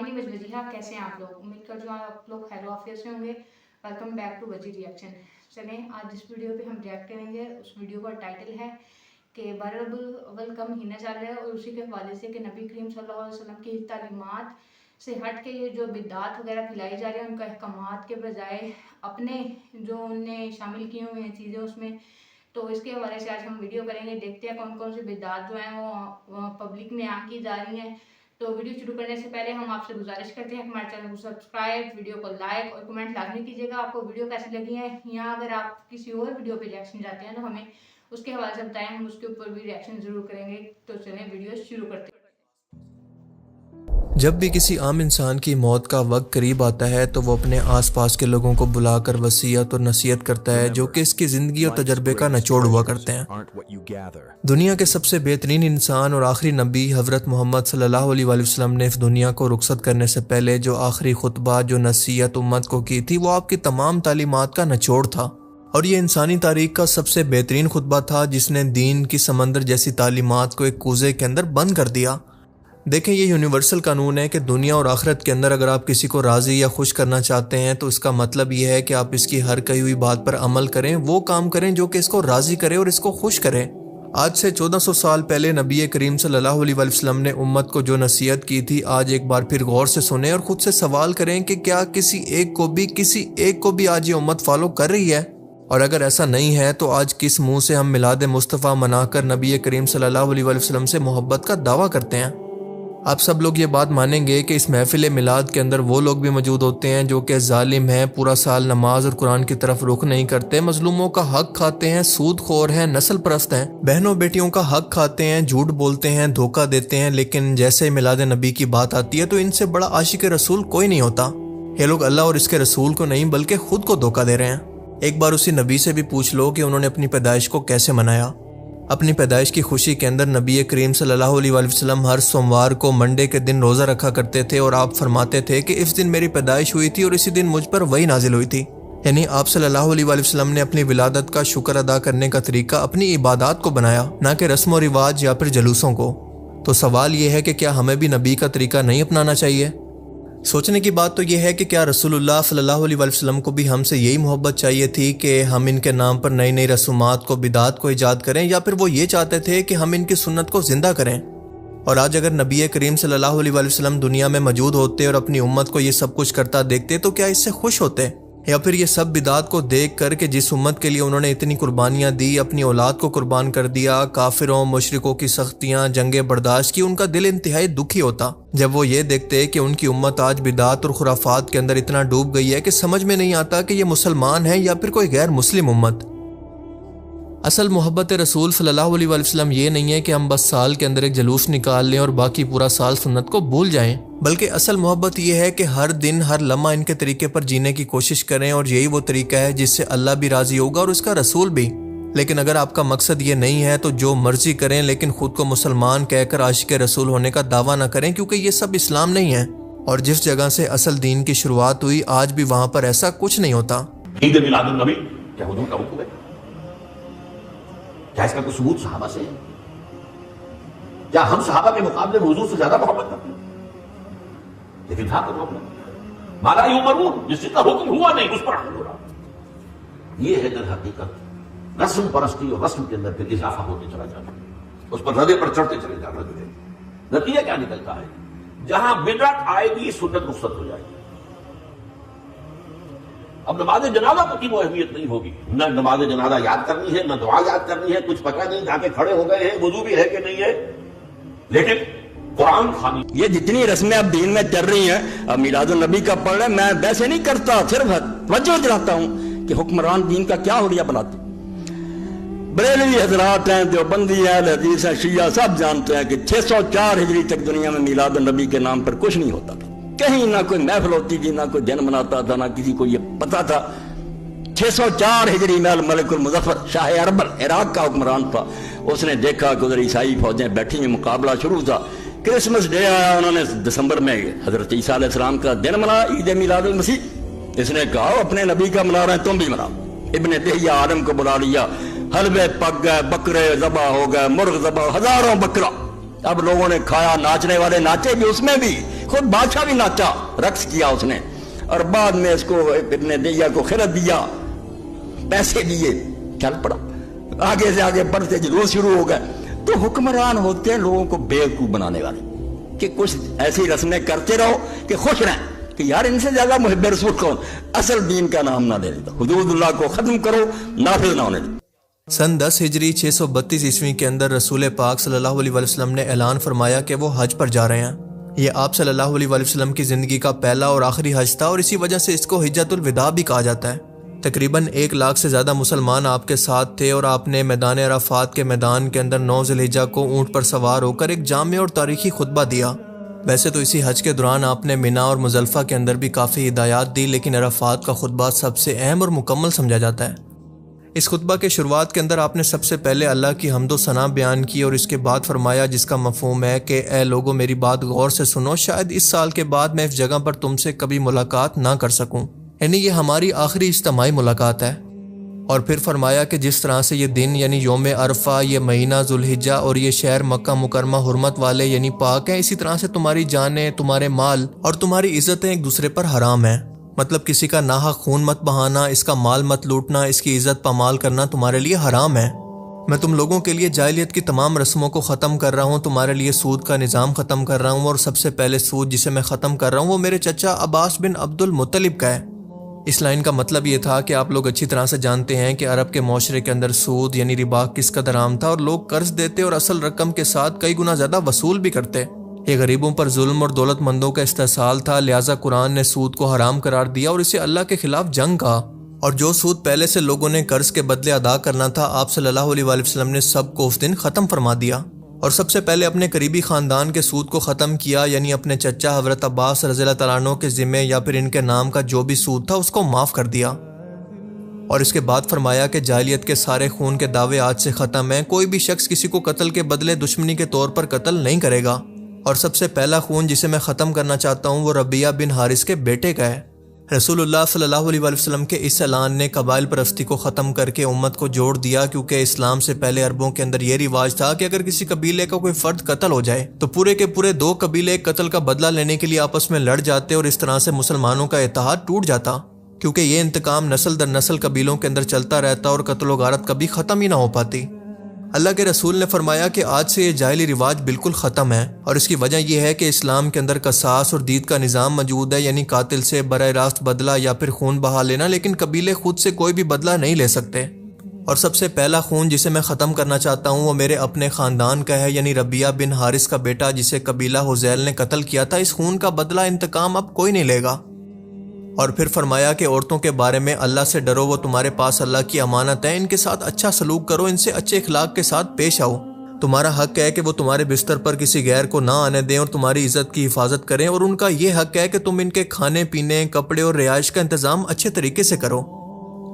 Smiley with Wajiha, कैसे हैं आप लोग? उम्मीद करती हूँ आप लोग खैर आफियत से होंगे। वेलकम बैक टू वजी रिएक्शन। चलें आज इस वीडियो पे हम रिएक्ट करेंगे। उस वीडियो का टाइटल है कि रबीउल अव्वल का महीना चल रहा है और उसी के हवाले से कि नबी करीम सल्लल्लाहु अलैहि वसल्लम की तालीमात से हट के ये जो बिदात वगैरह फैलाई जा रही है उनका अहकामात के बजाय अपने जो उनने शामिल किए हुए हैं चीज़ें उसमें, तो इसके हवाले से आज हम वीडियो करेंगे। देखते हैं कौन कौन सी बिदात जो हैं वो पब्लिक में आम की जा रही हैं। तो वीडियो शुरू करने से पहले हम आपसे गुजारिश करते हैं कि हमारे चैनल को सब्सक्राइब, वीडियो को लाइक और कमेंट लाजमी कीजिएगा। आपको वीडियो कैसी लगी है, या अगर आप किसी और वीडियो पे रिएक्शन चाहते हैं तो हमें उसके हवाले से बताएं, हम उसके ऊपर भी रिएक्शन जरूर करेंगे। तो चलें वीडियो शुरू करते हैं। जब भी किसी आम इंसान की मौत का वक्त करीब आता है तो वो अपने आसपास के लोगों को बुलाकर वसीयत और नसीहत करता है जो कि इसकी ज़िंदगी और तजर्बे का निचोड़ हुआ करते हैं। दुनिया के सबसे बेहतरीन इंसान और आखिरी नबी हज़रत मोहम्मद सल्लल्लाहु अलैहि वसल्लम ने इस दुनिया को रुखसत करने से पहले जो आखिरी खुतबा जो नसीहत उम्मत को की थी वो आपकी तमाम तालीमात का निचोड़ था, और ये इंसानी तारीख का सबसे बेहतरीन खुतबा था जिसने दीन की समंदर जैसी तालीमात को एक कूजे के अंदर बंद कर दिया। देखें, ये यूनिवर्सल कानून है कि दुनिया और आखिरत के अंदर अगर आप किसी को राज़ी या खुश करना चाहते हैं तो इसका मतलब ये है कि आप इसकी हर कही हुई बात पर अमल करें, वो काम करें जो कि इसको राज़ी करे और इसको खुश करें। आज से 1400 साल पहले नबी करीम सल्लल्लाहु अलैहि वसल्लम ने उम्मत को जो नसीहत की थी आज एक बार फिर गौर से सुने और ख़ुद से सवाल करें कि क्या किसी एक को भी आज ये उम्मत फॉलो कर रही है, और अगर ऐसा नहीं है तो आज किस मुँह से हम मिलाद मुस्तफ़ा मनाकर नबी करीम सल्लल्लाहु अलैहि वसल्लम से मोहब्बत का दावा करते हैं। आप सब लोग ये बात मानेंगे कि इस महफिल मिलाद के अंदर वो लोग भी मौजूद होते हैं जो कि जालिम हैं, पूरा साल नमाज और कुरान की तरफ रुख नहीं करते, मजलूमों का हक खाते हैं, सूदखोर हैं, नस्ल परस्त हैं, बहनों बेटियों का हक खाते हैं, झूठ बोलते हैं, धोखा देते हैं, लेकिन जैसे ही मिलाद नबी की बात आती है तो इनसे बड़ा आशिक रसूल कोई नहीं होता। ये लोग अल्लाह और इसके रसूल को नहीं बल्कि खुद को धोखा दे रहे हैं। एक बार उसी नबी से भी पूछ लो कि उन्होंने अपनी पैदाइश को कैसे मनाया। अपनी पैदाइश की खुशी के अंदर नबी करीम सल्लल्लाहु अलैहि वसल्लम हर सोमवार को मंडे के दिन रोज़ा रखा करते थे और आप फरमाते थे कि इस दिन मेरी पैदाइश हुई थी और इसी दिन मुझ पर वही नाजिल हुई थी। यानी आप सल्लल्लाहु अलैहि वसल्लम ने अपनी विलादत का शुक्र अदा करने का तरीका अपनी इबादत को बनाया, ना कि रस्म और रिवाज या फिर जलूसों को। तो सवाल ये है कि क्या हमें भी नबी का तरीका नहीं अपनाना चाहिए? सोचने की बात तो यह है कि क्या रसूलुल्लाह सल्लल्लाहु अलैहि वसल्लम को भी हमसे यही मोहब्बत चाहिए थी कि हम इनके नाम पर नई नई रसूमात को बिदात को ईजाद करें, या फिर वो ये चाहते थे कि हम इनकी सुन्नत को जिंदा करें? और आज अगर नबी करीम सल्लल्लाहु अलैहि वसल्लम दुनिया में मौजूद होते और अपनी उम्मत को ये सब कुछ करता देखते तो क्या इससे खुश होते, या फिर ये सब बिदात को देख कर के जिस उम्मत के लिए उन्होंने इतनी कुर्बानियाँ दी, अपनी औलाद को कुर्बान कर दिया, काफिरों मुशरिकों की सख्तियाँ जंगे बर्दाश्त की, उनका दिल इंतहाई दुखी होता जब वो ये देखते कि उनकी उम्मत आज बिदात और खुराफात के अंदर इतना डूब गई है कि समझ में नहीं आता कि ये मुसलमान है या फिर कोई गैर मुस्लिम उम्मत। असल मोहब्बत रसूल सल्लल्लाहु अलैहि वसल्लम ये नहीं है कि हम बस साल के अंदर एक जलूस निकाल लें और बाकी पूरा साल सुन्नत को भूल जाएं, बल्कि असल मोहब्बत ये है कि हर दिन हर लम्हा इनके तरीके पर जीने की कोशिश करें, और यही वो तरीका है जिससे अल्लाह भी राजी होगा और उसका रसूल भी। लेकिन अगर आपका मकसद ये नहीं है तो जो मर्जी करें, लेकिन खुद को मुसलमान कहकर आशिक रसूल होने का दावा ना करें, क्योंकि ये सब इस्लाम नहीं है। और जिस जगह से असल दीन की शुरुआत हुई आज भी वहाँ पर ऐसा कुछ नहीं होता। क्या इसका कोई सबूत सहाबा से है? क्या हम सहाबा के मुकाबले में हुजूर से ज्यादा मोहब्बत करते हैं? लेकिन था तो प्रॉब्लम माला यूं मरूर, जिस चीज का हुक्म हुआ नहीं उस पर अमल हो रहा। ये है दर हकीकत रस्म परस्ती, और रस्म के अंदर फिर इजाफा होते चला जाता है, उस पर रदे पर चढ़ते चले जाना। नतीजा क्या निकलता है? जहां बिदअत आएगी सुन्नत रुखसत हो जाएगी। अब नमाज जनाजा की वो अहमियत नहीं होगी, न नमाज जनाजा याद करनी है, न दुआ याद करनी है, कुछ पता नहीं, जाके खड़े हो गए हैं, वुजू भी है कि नहीं है, लेकिन कुरान खानी। ये जितनी रस्में अब दीन में चल रही हैं, अब मिलादुन नबी का पढ़ रहे, मैं वैसे नहीं करता, सिर्फ तवज्जो दिलाता हूं कि हुक्मरान दीन का क्या हुलिया बनाते। बरेलवी हजरात हैं, देवबंदी है, हदीस है, शिया, सब जानते हैं कि 604 हिजरी तक दुनिया में मिलादुन नबी के नाम पर कुछ नहीं होता था। कहीं ना कोई महफिल होती थी, ना कोई दिन मनाता था, ना किसी को ये पता था। 604 हिजरी में molecule Muzaffar Shah herbal Iraq का हुक्मरान था, उसने देखा कि उधर ईसाई फौजें बैठी हुई, मुकाबला शुरू था। क्रिसमस डे आया, उन्होंने दिसंबर में हजरत ईसा अलैहिस्सलाम का दिन मनाया, ईद मिलादुल मसीह। इसने कहा अपने नबी का मना रहे हैं, तुम भी मनाओ। इब्ने दहिया आदम को बुला लिया, हलवे पक गए, बकरे ज़बा हो गए, मुर्ग ज़बा, हजारों बकरा। अब लोगों ने खाया, नाचने वाले नाचे भी, उसमें भी खुद बादशाह भी नाचा, रक्स किया उसने, और बाद में इसको इब्ने दिया को खिरत दिया, पैसे दिए, चल पड़ा, आगे से आगे बढ़ते जुलूस शुरू हो गए। तो हुक्मरान होते हैं लोगों को बेवकूफ बनाने वाले, कि कुछ ऐसी रस्में करते रहो कि खुश रहें कि यार इनसे ज्यादा मुहिब रसूल कौन, असल दीन का नाम ना ले लेता, हुदूदुल्लाह को खत्म करो, नाफिज ना होने दो। सन 10 हिजरी 632 ईस्वी के अंदर रसूल पाक सल्लल्लाहु अलैहि वसल्लम ने ऐलान फरमाया कि वो हज पर जा रहे हैं। ये आप सल्लल्लाहु अलैहि वसल्लम की ज़िंदगी का पहला और आखिरी हज था और इसी वजह से इसको हिज्जतुल विदा भी कहा जाता है। तकरीबन 1 लाख से ज़्यादा मुसलमान आपके साथ थे और आपने मैदान अराफात के मैदान के अंदर 9 ज़िलहिज्जा को ऊँट पर सवार होकर एक जामे और तारीखी खुतबा दिया। वैसे तो इसी हज के दौरान आपने मिना और मुज़ल्फ़ा के अंदर भी काफ़ी हिदायत दी, लेकिन अराफात का खुतबा सबसे अहम और मुकम्मल समझा जाता है। इस खुतबा के शुरुआत के अंदर आपने सबसे पहले अल्लाह की हम्दो सना बयान की और इसके बाद फरमाया, जिसका मफ़हूम है कि ए लोगो मेरी बात गौर से सुनो, शायद इस साल के बाद मैं इस जगह पर तुमसे कभी मुलाकात ना कर सकूं, यानी ये हमारी आखिरी इज्तिमाई मुलाकात है। और फिर फरमाया कि जिस तरह से ये दिन यानी योम अरफा, ये महीना ज़ुल्हिज्जा और ये शहर मक्का मुकरमा हुर्मत वाले यानी पाक है, इसी तरह से तुम्हारी जानें, तुम्हारे माल और तुम्हारी इज़्ज़तें एक दूसरे पर हराम हैं। मतलब किसी का नाहक खून मत बहाना, इसका माल मत लूटना, इसकी इज्जत पामाल करना तुम्हारे लिए हराम है। मैं तुम लोगों के लिए जाहिलियत की तमाम रस्मों को ख़त्म कर रहा हूँ, तुम्हारे लिए सूद का निज़ाम ख़त्म कर रहा हूँ, और सबसे पहले सूद जिसे मैं ख़त्म कर रहा हूँ वो मेरे चचा अब्बास बिन अब्दुल मुत्तलिब का है। इस लाइन का मतलब ये था कि आप लोग अच्छी तरह से जानते हैं कि अरब के माशरे के अंदर सूद यानी रिबा किस कदर आम था और लोग कर्ज देते और असल रकम के साथ कई गुना ज़्यादा वसूल भी करते। ये गरीबों पर जुल्म और दौलतमंदों का इस्तेसाल था, लिहाजा कुरान ने सूद को हराम करार दिया और इसे अल्लाह के खिलाफ जंग कहा। और जो सूद पहले से लोगों ने कर्ज के बदले अदा करना था, आप सल्लल्लाहु अलैहि वसल्लम ने सबको उस दिन ख़त्म फरमा दिया। और सबसे पहले अपने करीबी ख़ानदान के सूद को ख़त्म किया, यानी अपने चचा हज़रत अब्बास रज़ियल्लाहु तआला अन्हु के ज़िम्मे या फिर इनके नाम का जो भी सूद था उसको माफ़ कर दिया। और इसके बाद फरमाया कि जाहिलियत के सारे खून के दावे आज से ख़त्म हैं, कोई भी शख्स किसी को कत्ल के बदले दुश्मनी के तौर पर कत्ल नहीं करेगा। और सबसे पहला खून जिसे मैं ख़त्म करना चाहता हूँ वो रबिया बिन हारिस के बेटे का है। रसूलुल्लाह सल्लल्लाहु अलैहि वसल्लम के इस ऐलान ने कबाइल परस्ती को ख़त्म करके उम्मत को जोड़ दिया, क्योंकि इस्लाम से पहले अरबों के अंदर ये रिवाज था कि अगर किसी कबीले का कोई फ़र्द कत्ल हो जाए तो पूरे के पूरे 2 कबीले कत्ल का बदला लेने के लिए आपस में लड़ जाते और इस तरह से मुसलमानों का इत्तेहाद टूट जाता, क्योंकि ये इंतकाम नस्ल दर नस्ल कबीलों के अंदर चलता रहता और कत्ल गारत कभी ख़त्म ही ना हो पाती। अल्लाह के रसूल ने फरमाया कि आज से ये जाहिली रिवाज बिल्कुल ख़त्म है, और इसकी वजह यह है कि इस्लाम के अंदर कसास और दीद का निज़ाम मौजूद है, यानी कातिल से बराह रास्त बदला या फिर खून बहा लेना, लेकिन कबीले खुद से कोई भी बदला नहीं ले सकते। और सबसे पहला खून जिसे मैं ख़त्म करना चाहता हूँ वो मेरे अपने ख़ानदान का है, यानी रबिया बिन हारिस का बेटा जिसे कबीला हुज़ैल ने कत्ल किया था। इस खून का बदला इंतकाम अब कोई नहीं लेगा। और फिर फरमाया कि औरतों के बारे में अल्लाह से डरो, वो तुम्हारे पास अल्लाह की अमानत है, इनके साथ अच्छा सलूक करो, इनसे अच्छे इखलाक के साथ पेश आओ। तुम्हारा हक है कि वो तुम्हारे बिस्तर पर किसी गैर को ना आने दें और तुम्हारी इज्जत की हिफाजत करें, और उनका ये हक है कि तुम इनके खाने पीने, कपड़े और रिहाइश का इंतज़ाम अच्छे तरीके से करो।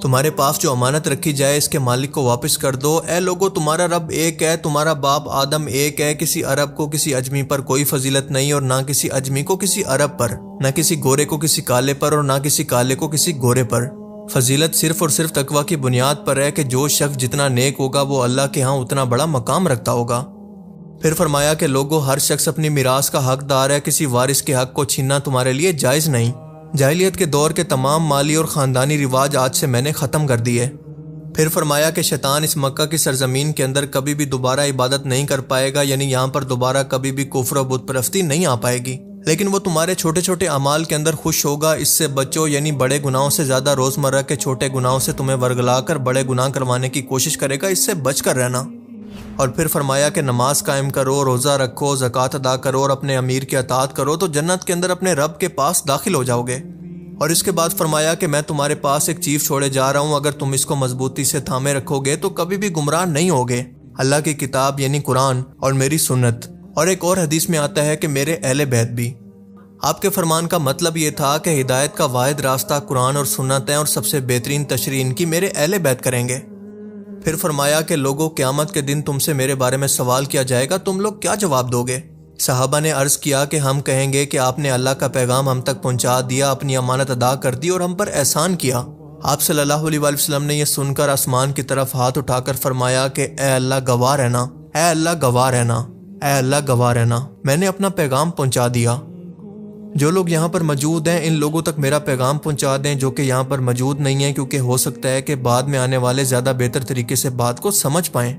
तुम्हारे पास जो अमानत रखी जाए इसके मालिक को वापस कर दो। ए लोगो, तुम्हारा रब एक है, तुम्हारा बाप आदम एक है। किसी अरब को किसी अजमी पर कोई फजीलत नहीं, और ना किसी अजमी को किसी अरब पर, ना किसी गोरे को किसी काले पर, और ना किसी काले को किसी गोरे पर। फजीलत सिर्फ और सिर्फ तकवा की बुनियाद पर है कि जो शख्स जितना नेक होगा वो अल्लाह के यहाँ उतना बड़ा मकाम रखता होगा। फिर फरमाया कि लोगों, हर शख्स अपनी मिरास का हकदार है, किसी वारिस के हक को छीनना तुम्हारे लिए जायज़ नहीं। जाहिलियत के दौर के तमाम माली और ख़ानदानी रिवाज आज से मैंने ख़त्म कर दिए। फिर फरमाया कि शैतान इस मक्का की सरजमीन के अंदर कभी भी दोबारा इबादत नहीं कर पाएगा, यानी यहाँ पर दोबारा कभी भी कुफ्र और बुत परस्ती नहीं आ पाएगी, लेकिन वो तुम्हारे छोटे छोटे अमाल के अंदर खुश होगा। इससे बचो, यानी बड़े गुनाहों से ज़्यादा रोज़मर्रा के छोटे गुनाहों से तुम्हें वर्गला कर बड़े गुनाह करवाने की कोशिश करेगा, इससे बच कर रहना। और फिर फरमाया कि नमाज कायम करो, रोज़ा रखो, ज़कात अदा करो और अपने अमीर की अताअत करो तो जन्नत के अंदर अपने रब के पास दाखिल हो जाओगे। और इसके बाद फरमाया कि मैं तुम्हारे पास एक चीज़ छोड़े जा रहा हूँ, अगर तुम इसको मजबूती से थामे रखोगे तो कभी भी गुमराह नहीं होगे। अल्लाह की किताब यानी कुरान और मेरी सुन्नत। और एक और हदीस में आता है कि मेरे अहले बैत भी। आपके फरमान का मतलब ये था कि हिदायत का वाहिद रास्ता कुरान और सुन्नत है और सबसे बेहतरीन तशरीह इनकी मेरे अहले बैत करेंगे। फिर फरमाया कि लोगों, क़यामत के दिन तुमसे मेरे बारे में सवाल किया जाएगा, तुम लोग क्या जवाब दोगे? सहाबा ने अर्ज़ किया कि हम कहेंगे कि आपने अल्लाह का पैगाम हम तक पहुंचा दिया, अपनी अमानत अदा कर दी और हम पर एहसान किया। आप सल्लल्लाहु अलैहि वसल्लम ने यह सुनकर आसमान की तरफ हाथ उठाकर फरमाया कि ए अल्लाह गवाह रहना, ए अल्लाह गवाह रहना, ए अल्लाह गवाह रहना, मैंने अपना पैगाम पहुंचा दिया। جو لوگ یہاں پر موجود ہیں ان لوگوں تک میرا پیغام پہنچا دیں جو کہ یہاں پر موجود نہیں ہیں، کیونکہ ہو سکتا ہے کہ بعد میں آنے والے زیادہ بہتر طریقے سے بات کو سمجھ پائیں۔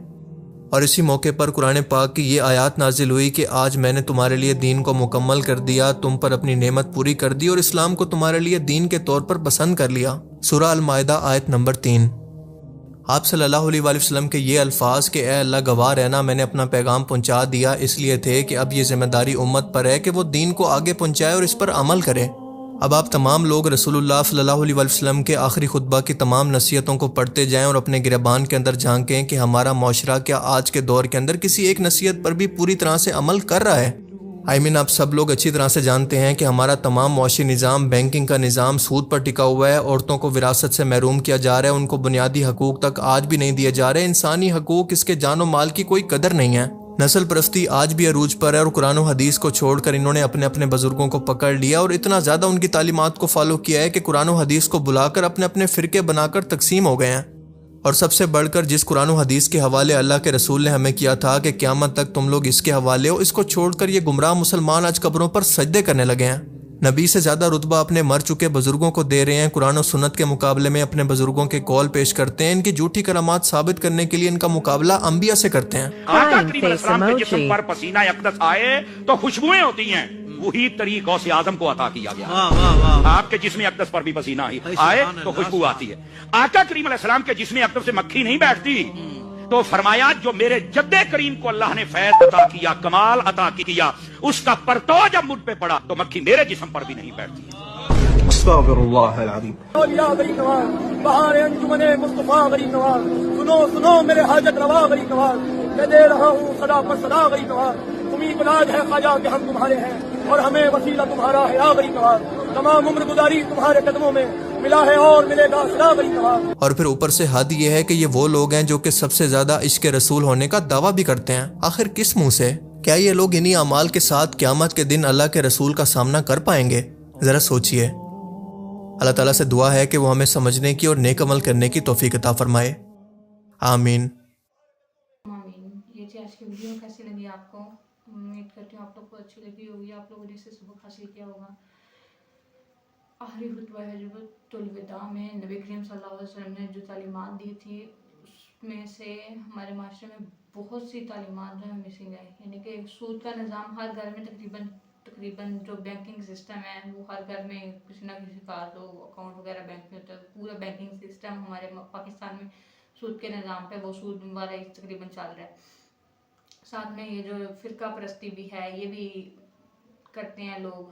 اور اسی موقع پر قرآن پاک کی یہ آیات نازل ہوئی کہ آج میں نے تمہارے لیے دین کو مکمل کر دیا، تم پر اپنی نعمت پوری کر دی اور اسلام کو تمہارے لیے دین کے طور پر پسند کر لیا۔ سورہ المائدہ آیت نمبر 3۔ آپ صلی اللہ علیہ وآلہ وسلم کے یہ الفاظ کہ اے اللہ گواہ رہنا میں نے اپنا پیغام پہنچا دیا اس لیے تھے کہ اب یہ ذمہ داری امت پر ہے کہ وہ دین کو آگے پہنچائے اور اس پر عمل کرے۔ اب آپ تمام لوگ رسول اللہ صلی اللہ علیہ وآلہ وسلم کے آخری خطبہ کی تمام نصیحتوں کو پڑھتے جائیں اور اپنے گریبان کے اندر جھانکیں کہ ہمارا معاشرہ کیا آج کے دور کے اندر کسی ایک نصیحت پر بھی پوری طرح سے عمل کر رہا ہے۔ آپ سب لوگ اچھی طرح سے جانتے ہیں کہ ہمارا تمام معاشی نظام، بینکنگ کا نظام سود پر ٹکا ہوا ہے، عورتوں کو وراثت سے محروم کیا جا رہا ہے، ان کو بنیادی حقوق تک آج بھی نہیں دیے جا رہے، انسانی حقوق، اس کے جان و مال کی کوئی قدر نہیں ہے۔ نسل پرستی آج بھی عروج پر ہے اور قرآن و حدیث کو چھوڑ کر انہوں نے اپنے اپنے بزرگوں کو پکڑ لیا اور اتنا زیادہ ان کی تعلیمات کو فالو کیا ہے کہ قرآن و حدیث کو بلا کر اپنے اپنے فرقے بنا کر تقسیم ہو گئے ہیں۔ اور سب سے بڑھ کر جس قرآن و حدیث کے حوالے اللہ کے رسول نے ہمیں کیا تھا کہ قیامت تک تم لوگ اس کے حوالے ہو، اس کو چھوڑ کر یہ گمراہ مسلمان آج قبروں پر سجدے کرنے لگے ہیں۔ نبی سے زیادہ رتبہ اپنے مر چکے بزرگوں کو دے رہے ہیں، قرآن و سنت کے مقابلے میں اپنے بزرگوں کے قول پیش کرتے ہیں، ان کی جھوٹی کرامات ثابت کرنے کے لیے ان کا مقابلہ انبیاء سے کرتے ہیں۔ آقا کریم علیہ السلام کے جسم پر پسینہ اقدس آئے تو خوشبوئیں ہوتی ہیں، وہی طریق غوث اعظم کو عطا کیا گیا۔ آپ کے جسم اقدس پر بھی پسینہ آئے تو خوشبو آتی ہے۔ آقا کریم علیہ السلام کے جسم اقدس سے مکھی نہیں بیٹھتی، تو فرمایا جو میرے جد کریم کو اللہ نے فیض عطا کیا، کمال عطا کیا، اس کا پرتو جب مجھ پہ پڑا تو مکھی میرے جسم پر بھی نہیں بیٹھتی۔ استغفر اللہ العظیم۔ اولیاء غریب نواز، بہار انجمن مصطفیٰ غریب نواز، سنو سنو میرے حاجت روا غریب نواز، میں دے رہا ہوں صدا پر صدا غریب نواز، امید علاج ہے خواجہ کہ ہم تمہارے ہیں اور ہمیں وسیلہ تمہارا ہے یا غریب نواز، تمام عمر گزاری تمہارے قدموں میں ملا ہے اور ملے گا صدا غریب نواز۔ اور پھر اوپر سے حد یہ ہے کہ یہ وہ لوگ ہیں جو کہ سب سے زیادہ عشق رسول ہونے کا دعویٰ بھی کرتے ہیں۔ آخر کس منہ سے؟ کیا یہ لوگ انہی اعمال کے ساتھ قیامت کے دن اللہ کے رسول کا سامنا کر پائیں گے؟ ذرا سوچئے۔ اللہ تعالیٰ سے دعا ہے کہ وہ ہمیں سمجھنے کی اور نیک عمل کرنے کی توفیق عطا فرمائے، آمین۔ آمین۔ یہ تھی آج کی ویڈیو، کیسی لگی آپ کو؟ امید کرتی ہوں آپ لوگ کو اچھی لگی ہوگی، آپ لوگوں نے اس سے سبق حاصل کیا ہوگا۔ آخری خطبہ حجۃ الوداع میں نبی کریم صلی اللہ علیہ وسلم نے جو تعلیمات دی تھی اس میں سے ہمارے معاشرے میں بہت سی تعلیمات جو ہے مسنگ ہے، یعنی کہ سود کا نظام ہر گھر میں تقریباً جو بینکنگ سسٹم ہے وہ ہر گھر میں کسی نہ کسی کا تو اکاؤنٹ وغیرہ بینک میں ہوتا ہے، پورا بینکنگ سسٹم ہمارے پاکستان میں سود کے نظام پہ وہ سود والا ہی تقریباً چل رہا ہے۔ ساتھ میں یہ جو فرقہ پرستی بھی ہے یہ بھی کرتے ہیں لوگ،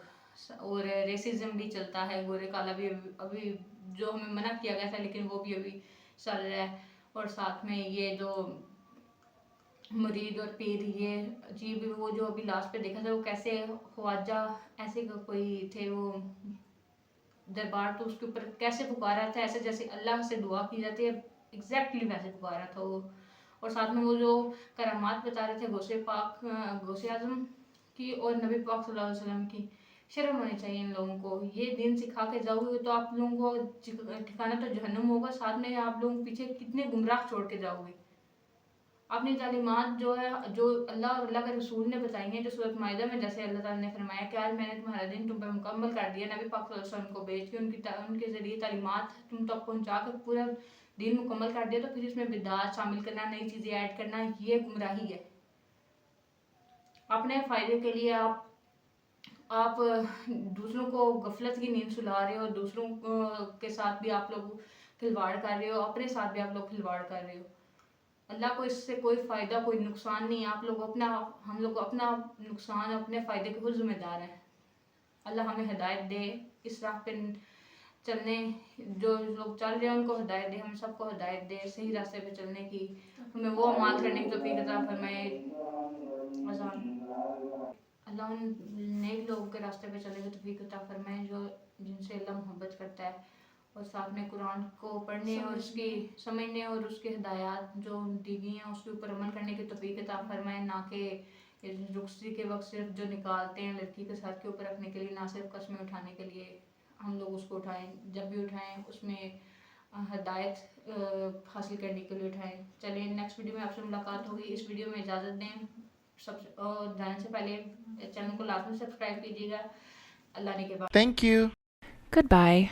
اور ریسزم بھی چلتا ہے، گورے کالا بھی ابھی جو ہمیں منع کیا گیا تھا لیکن وہ بھی ابھی چل رہا ہے۔ اور ساتھ میں یہ جو مرید اور پیر، یہ عجیب، وہ جو ابھی لاسٹ پہ دیکھا تھا وہ کیسے خواجہ ایسے کوئی تھے، وہ دربار تو اس کے اوپر کیسے پکارا تھا، ایسے جیسے اللہ سے دعا کی جاتی ہے ایگزیکٹلی ویسے پکارا تھا وہ۔ اور ساتھ میں وہ جو کرامات بتا رہے تھے غوث اعظم کی اور نبی پاک صلی اللہ علیہ وسلم کی، شرم ہونی چاہیے ان لوگوں کو۔ یہ دین سکھا کے جاؤ گے تو آپ لوگوں کو ٹھکانا تو جہنم ہوگا، ساتھ میں آپ لوگوں پیچھے کتنے گمراہ چھوڑ کے جاؤ گے۔ اپنی تعلیمات جو ہے جو اللہ اور اللہ کے رسول نے بتائی ہیں، جو سورۃ مائدہ میں جیسے اللہ تعالیٰ نے فرمایا کہ آج میں نے تمہارا دین تم پہ مکمل کر دیا، نبی پاک صلی اللہ علیہ وسلم کو بھیج کے ان کے ذریعے تعلیمات تم تک پہنچا کر پورا دین مکمل کر دیا، تو پھر اس میں بدعات شامل کرنا، نئی چیزیں ایڈ کرنا، یہ گمراہی ہے۔ اپنے فائدے کے لیے آپ دوسروں کو غفلت کی نیند سلا رہے ہو، دوسروں کے ساتھ بھی آپ لوگ کھلواڑ کر رہے ہو، اپنے ساتھ بھی آپ لوگ کھلواڑ کر رہے ہو۔ اللہ کو اس سے کوئی فائدہ کوئی نقصان نہیں ہے، ہم لوگ اپنا نقصان اپنے فائدے کے خود ذمہ دار ہیں۔ اللہ ہمیں ہدایت دے، اس راہ پہ چلنے، جو لوگ چل رہے ہیں ان کو ہدایت دے، ہم سب کو ہدایت دے صحیح راستے پہ چلنے کی، ہمیں وہ اعمال کرنے کی توفیق عطا فرمائے۔ اللہ ان نیک لوگوں کے راستے پہ چلنے کی توفیق عطا فرمائے جن سے اللہ محبت کرتا ہے، اور ساتھ میں قرآن کو پڑھنے اور اس کی سمجھنے اور اس کی ہدایات جو دی گئی ہیں اس کے اوپر عمل کرنے کی توفیق عطا فرمائے، نہ کہ رخصتی کے وقت صرف جو نکالتے ہیں لڑکی کے ساتھ کے اوپر رکھنے کے لیے، نہ صرف قسمیں اٹھانے کے لیے ہم لوگ اس کو اٹھائیں، جب بھی اٹھائیں اس میں ہدایت حاصل کرنے کے لیے اٹھائیں۔ چلیں نیکسٹ ویڈیو میں آپ سے ملاقات ہوگی، اس ویڈیو میں اجازت دیں، جانے سے پہلے چینل کو لازمی سبسکرائب کیجیے گا اللہ نے के बाद Thank you. Goodbye.